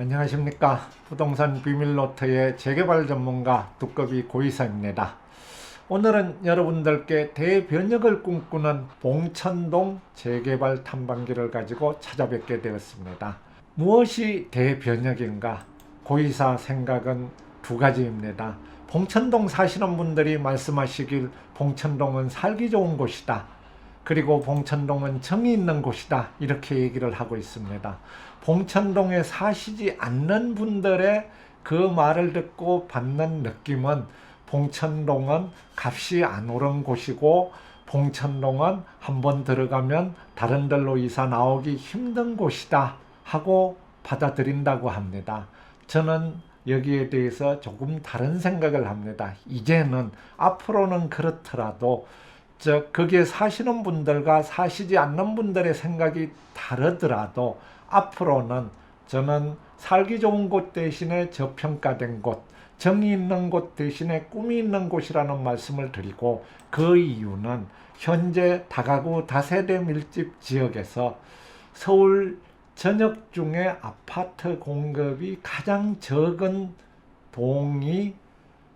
안녕하십니까. 부동산 비밀노트의 재개발 전문가 두꺼비 고이사입니다. 오늘은 여러분들께 대변역을 꿈꾸는 봉천동 재개발 탐방기를 가지고 찾아뵙게 되었습니다. 무엇이 대변역인가? 고이사 생각은 두 가지입니다. 봉천동 사시는 분들이 말씀하시길 봉천동은 살기 좋은 곳이다. 그리고 봉천동은 정이 있는 곳이다. 이렇게 얘기를 하고 있습니다. 봉천동에 사시지 않는 분들의 그 말을 듣고 받는 느낌은 봉천동은 값이 안 오른 곳이고 봉천동은 한번 들어가면 다른 데로 이사 나오기 힘든 곳이다 하고 받아들인다고 합니다. 저는 여기에 대해서 조금 다른 생각을 합니다. 이제는 앞으로는 그렇더라도 거기에 사시는 분들과 사시지 않는 분들의 생각이 다르더라도 앞으로는 저는 살기 좋은 곳 대신에 저평가된 곳, 정이 있는 곳 대신에 꿈이 있는 곳이라는 말씀을 드리고, 그 이유는 현재 다가구 다세대 밀집 지역에서 서울 전역 중에 아파트 공급이 가장 적은 동이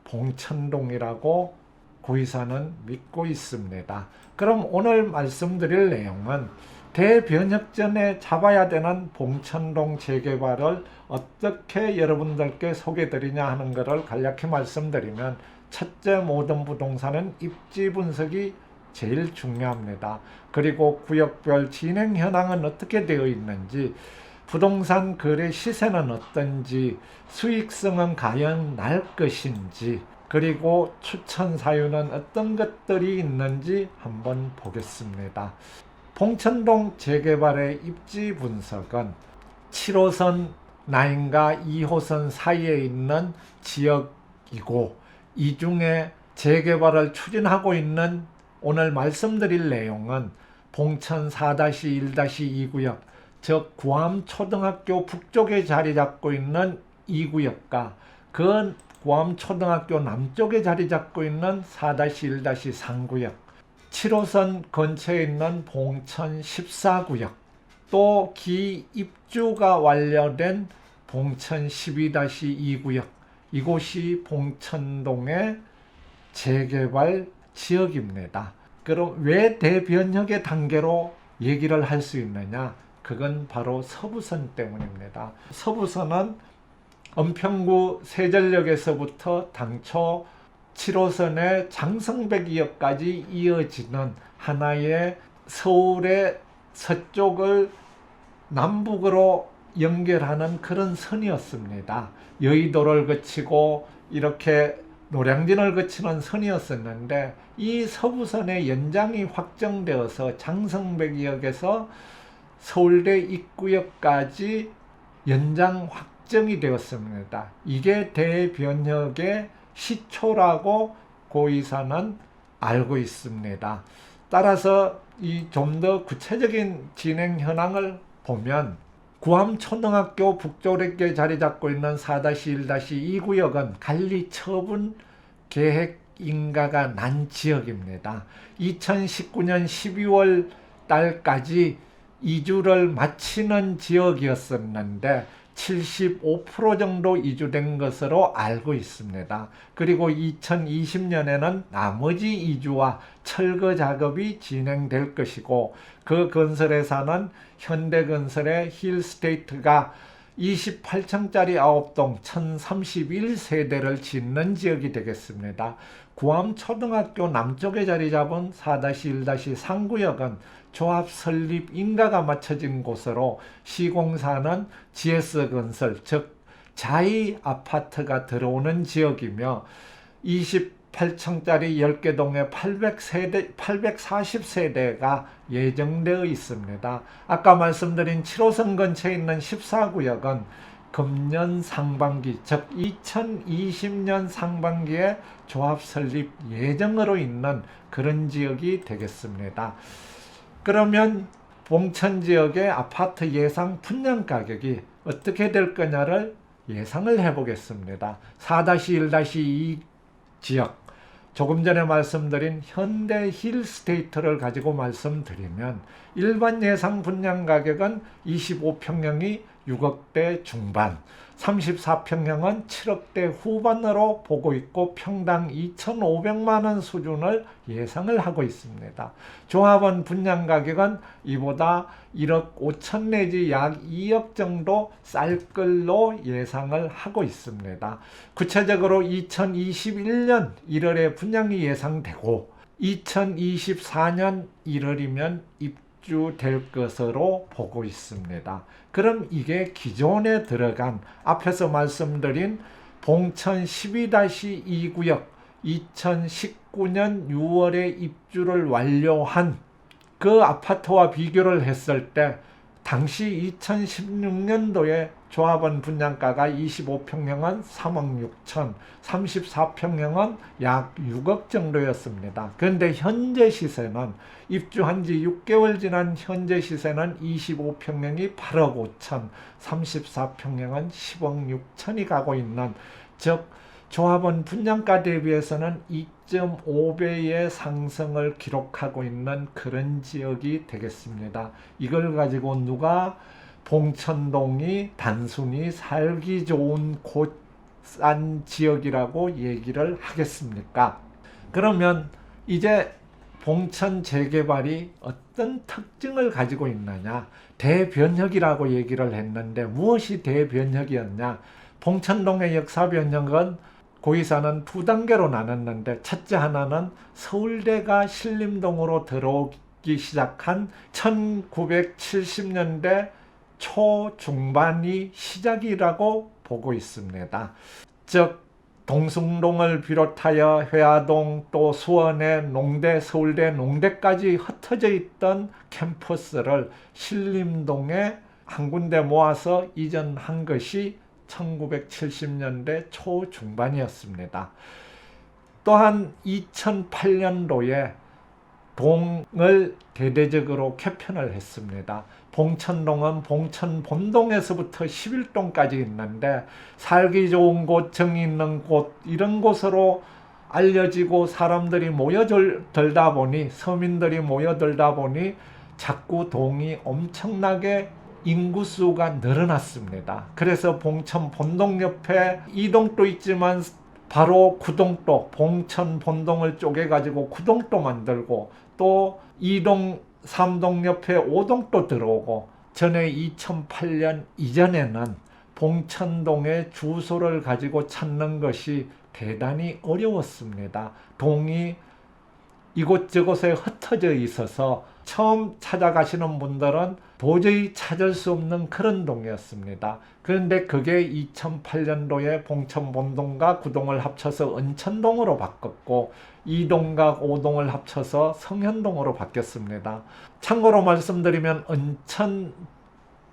봉천동이라고 고이사는 믿고 있습니다. 그럼 오늘 말씀드릴 내용은 대변역 전에 잡아야 되는 봉천동 재개발을 어떻게 여러분들께 소개드리냐 하는 것을 간략히 말씀드리면, 첫째, 모든 부동산은 입지 분석이 제일 중요합니다. 그리고 구역별 진행 현황은 어떻게 되어 있는지, 부동산 거래 시세는 어떤지, 수익성은 과연 날 것인지, 그리고 추천 사유는 어떤 것들이 있는지 한번 보겠습니다. 봉천동 재개발의 입지 분석은 7호선 라인과 2호선 사이에 있는 지역이고, 이 중에 재개발을 추진하고 있는 오늘 말씀드릴 내용은 봉천 4-1-2구역, 즉 구암초등학교 북쪽에 자리 잡고 있는 2구역과 그 구암초등학교 남쪽에 자리 잡고 있는 4-1-3구역, 7호선 근처에 있는 봉천 14구역, 또 기입주가 완료된 봉천 12-2구역, 이곳이 봉천동의 재개발 지역입니다. 그럼 왜 대변역의 단계로 얘기를 할 수 있느냐? 그건 바로 서부선 때문입니다. 서부선은 은평구 세전역에서부터 당초 7호선의 장성백이역까지 이어지는 하나의 서울의 서쪽을 남북으로 연결하는 그런 선이었습니다. 여의도를 거치고 이렇게 노량진을 거치는 선이었었는데, 이 서부선의 연장이 확정되어서 장성백역에서 서울대 입구역까지 연장 확정이 되었습니다. 이게 대변역의 시초라고 고이사는 알고 있습니다. 따라서 이 좀 더 구체적인 진행 현황을 보면, 구암초등학교 북쪽에 자리 잡고 있는 4-1-2구역은 관리 처분 계획 인가가 난 지역입니다. 2019년 12월 달까지 이주를 마치는 지역이었었는데 75% 정도 이주된 것으로 알고 있습니다. 그리고 2020년에는 나머지 이주와 철거 작업이 진행될 것이고, 그 건설회사는 현대건설의 힐스테이트가 28층짜리 9동 1031세대를 짓는 지역이 되겠습니다. 구암초등학교 남쪽에 자리 잡은 4-1-3구역은 조합 설립 인가가 맞춰진 곳으로 시공사는 GS건설, 즉 자이 아파트가 들어오는 지역이며, 28층짜리 10개 동에 840세대가 예정되어 있습니다. 아까 말씀드린 7호선 근처에 있는 14구역은 금년 상반기, 즉 2020년 상반기에 조합 설립 예정으로 있는 그런 지역이 되겠습니다. 그러면 봉천 지역의 아파트 예상 분양 가격이 어떻게 될 거냐를 예상을 해보겠습니다. 4-1-2 지역, 조금 전에 말씀드린 현대 힐스테이트를 가지고 말씀드리면 일반 예상 분양 가격은 25평형이 6억대 중반, 34평형은 7억대 후반으로 보고 있고 평당 2,500만 원 수준을 예상을 하고 있습니다. 조합원 분양 가격은 이보다 1억 5천 내지 약 2억 정도 쌀 걸로 예상을 하고 있습니다. 구체적으로 2021년 1월에 분양이 예상되고 2024년 1월이면 입주될 것으로 보고 있습니다. 그럼 이게 기존에 들어간 앞에서 말씀드린 봉천 12-2구역 2019년 6월에 입주를 완료한 그 아파트와 비교를 했을 때 당시 2016년도에 조합원 분양가가 25평형은 3억 6천, 34평형은 약 6억 정도였습니다. 그런데 현재 시세는 입주한 지 6개월 지난 현재 시세는 25평형이 8억 5천, 34평형은 10억 6천이 가고 있는, 즉 조합원 분양가 대비해서는 2.5배의 상승을 기록하고 있는 그런 지역이 되겠습니다. 이걸 가지고 누가 봉천동이 단순히 살기 좋은 싼 지역이라고 얘기를 하겠습니까? 그러면 이제 봉천 재개발이 어떤 특징을 가지고 있느냐, 대변혁이라고 얘기를 했는데 무엇이 대변혁이었냐? 봉천동의 역사 변혁은 고의사는 두 단계로 나눴는데, 첫째 하나는 서울대가 신림동으로 들어오기 시작한 1970년대 초중반이 시작이라고 보고 있습니다. 즉 동숭동을 비롯하여 회화동 또 수원의 농대, 서울대 농대까지 흩어져 있던 캠퍼스를 신림동에 한 군데 모아서 이전한 것이 1970년대 초중반이었습니다. 또한 2008년도에 동을 대대적으로 개편을 했습니다. 봉천동은 봉천 본동에서부터 11동까지 있는데 살기 좋은 곳, 정이 있는 곳, 이런 곳으로 알려지고 사람들이 모여들다 보니, 서민들이 모여들다 보니 자꾸 동이 엄청나게 인구수가 늘어났습니다. 그래서 봉천 본동 옆에 2동도 있지만 바로 구동도, 봉천 본동을 쪼개가지고 구동도 만들고, 또 2동, 3동 옆에 5동도 들어오고, 전에 2008년 이전에는 봉천동의 주소를 가지고 찾는 것이 대단히 어려웠습니다. 동이 이곳저곳에 흩어져 있어서 처음 찾아가시는 분들은 도저히 찾을 수 없는 그런 동이었습니다. 그런데 그게 2008년도에 봉천 본동과 구동을 합쳐서 은천동으로 바꿨고 2동과 5동을 합쳐서 성현동으로 바뀌었습니다. 참고로 말씀드리면 은천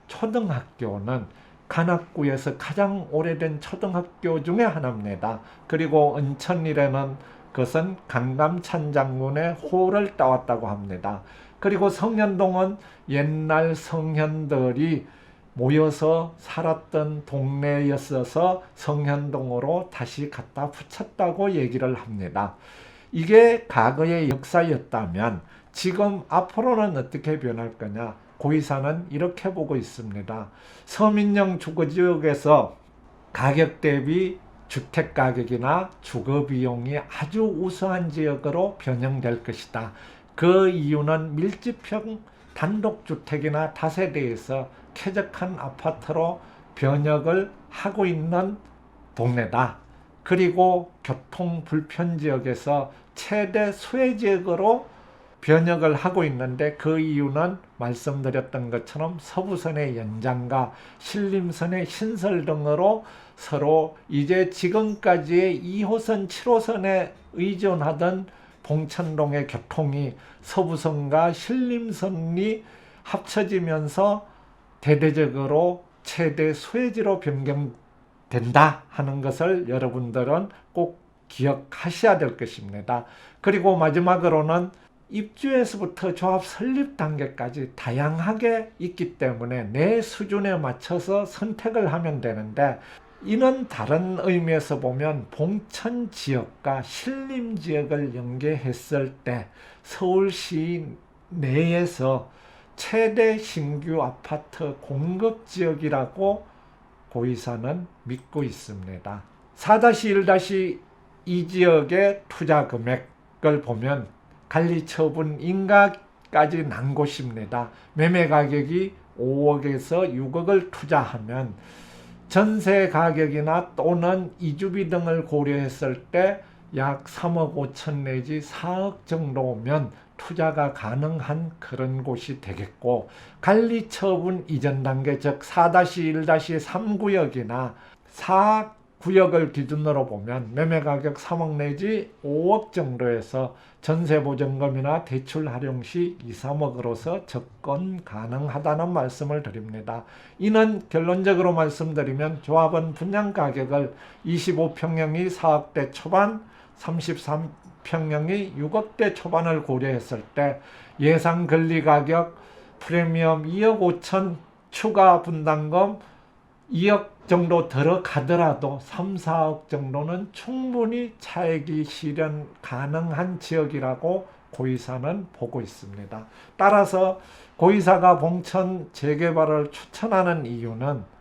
초등학교는 관악구에서 가장 오래된 초등학교 중에 하나입니다. 그리고 은천이라는 것은 강감찬 장군의 호를 따왔다고 합니다. 그리고 성현동은 옛날 성현들이 모여서 살았던 동네였어서 성현동으로 다시 갖다 붙였다고 얘기를 합니다. 이게 과거의 역사였다면 지금 앞으로는 어떻게 변할 거냐? 고의사는 이렇게 보고 있습니다. 서민형 주거지역에서 가격 대비 주택가격이나 주거비용이 아주 우수한 지역으로 변형될 것이다. 그 이유는 밀집형 단독주택이나 다세대에서 쾌적한 아파트로 변혁을 하고 있는 동네다. 그리고 교통 불편 지역에서 최대 수혜 지역으로 변혁을 하고 있는데, 그 이유는 말씀드렸던 것처럼 서부선의 연장과 신림선의 신설 등으로 서로 이제 지금까지의 2호선, 7호선에 의존하던 봉천동의 교통이 서부선과 신림선이 합쳐지면서 대대적으로 최대 수혜지로 변경된다 하는 것을 여러분들은 꼭 기억하셔야 될 것입니다. 그리고 마지막으로는 입주에서부터 조합 설립 단계까지 다양하게 있기 때문에 내 수준에 맞춰서 선택을 하면 되는데, 이는 다른 의미에서 보면 봉천 지역과 신림 지역을 연계했을 때 서울시 내에서 최대 신규 아파트 공급 지역이라고 고이사는 믿고 있습니다. 4-1-2 지역의 투자 금액을 보면 관리처분 인가까지 난 곳입니다. 매매 가격이 5억에서 6억을 투자하면 전세 가격이나 또는 이주비 등을 고려했을 때 약 3억 5천 내지 4억 정도면 투자가 가능한 그런 곳이 되겠고, 관리처분 이전 단계 즉 4-1-3 구역이나 4구역을 기준으로 보면 매매가격 3억 내지 5억 정도에서 전세보증금이나 대출 활용 시 2, 3억으로서 접근 가능하다는 말씀을 드립니다. 이는 결론적으로 말씀드리면 조합원 분양가격을 25평형이 4억대 초반, 33평형이 6억대 초반을 고려했을 때 예상 권리가격 프리미엄 2억 5천 추가 분담금 2억 정도 들어가더라도 3, 4억 정도는 충분히 차익이 실현 가능한 지역이라고 고이사는 보고 있습니다. 따라서 고이사가 봉천 재개발을 추천하는 이유는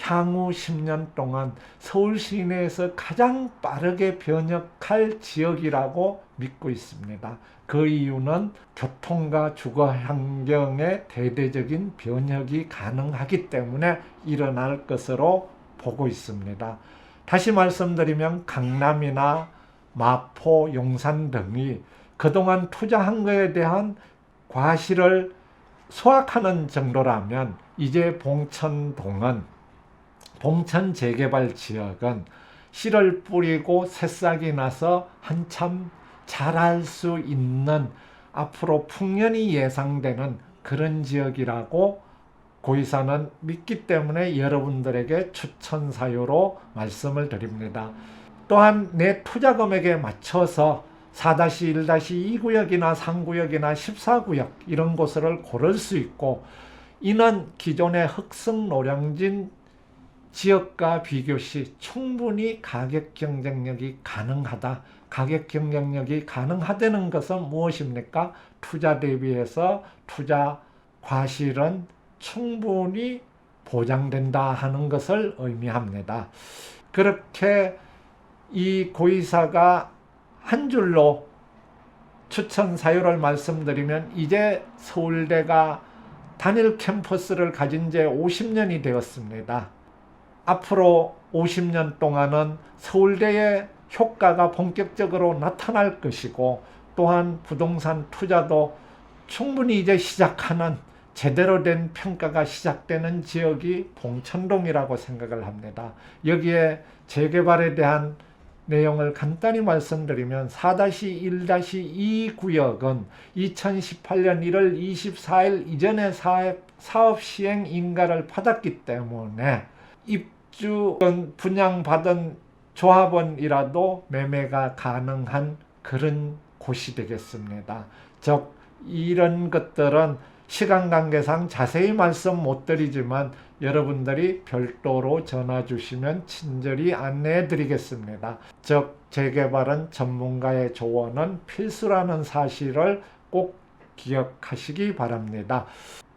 향후 10년 동안 서울 시내에서 가장 빠르게 변혁할 지역이라고 믿고 있습니다. 그 이유는 교통과 주거 환경의 대대적인 변혁이 가능하기 때문에 일어날 것으로 보고 있습니다. 다시 말씀드리면 강남이나 마포, 용산 등이 그동안 투자한 것에 대한 과실을 소확하는 정도라면 이제 봉천 재개발 지역은 씨를 뿌리고 새싹이 나서 한참 자랄 수 있는 앞으로 풍년이 예상되는 그런 지역이라고 고이사는 믿기 때문에 여러분들에게 추천 사유로 말씀을 드립니다. 또한 내 투자 금액에 맞춰서 4-1-2 구역이나 3구역이나 14구역 이런 곳을 고를 수 있고, 이는 기존의 흑성 노량진 지역과 비교 시 충분히 가격 경쟁력이 가능하다. 가격 경쟁력이 가능하다는 것은 무엇입니까? 투자 대비해서 투자 과실은 충분히 보장된다 하는 것을 의미합니다. 그렇게 이 고이사가 한 줄로 추천 사유를 말씀드리면, 이제 서울대가 단일 캠퍼스를 가진 지 50년이 되었습니다. 앞으로 50년 동안은 서울대의 효과가 본격적으로 나타날 것이고, 또한 부동산 투자도 충분히 이제 시작하는, 제대로 된 평가가 시작되는 지역이 봉천동이라고 생각을 합니다. 여기에 재개발에 대한 내용을 간단히 말씀드리면 4-1-2 구역은 2018년 1월 24일 이전에 사업 시행 인가를 받았기 때문에 입주권 분양받은 조합원이라도 매매가 가능한 그런 곳이 되겠습니다. 즉 이런 것들은 시간 관계상 자세히 말씀 못 드리지만 여러분들이 별도로 전화 주시면 친절히 안내해 드리겠습니다. 즉 재개발은 전문가의 조언은 필수라는 사실을 꼭 기억하시기 바랍니다.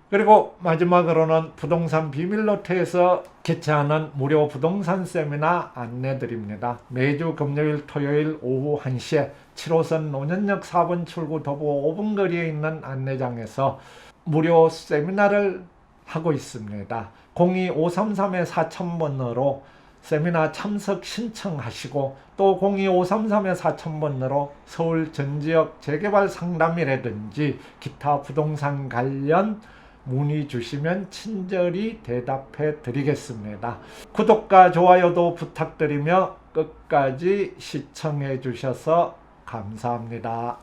그리고 마지막으로는 부동산 비밀노트에서 개최하는 무료 부동산 세미나 안내 드립니다. 매주 금요일 토요일 오후 1시에 7호선 노년역 4번 출구 도보 5분 거리에 있는 안내장에서 무료 세미나를 하고 있습니다. 02-533-4000번으로 세미나 참석 신청하시고, 또 02-533-4000번으로 서울 전지역 재개발 상담이라든지 기타 부동산 관련 문의 주시면 친절히 대답해 드리겠습니다. 구독과 좋아요도 부탁드리며 끝까지 시청해 주셔서 감사합니다.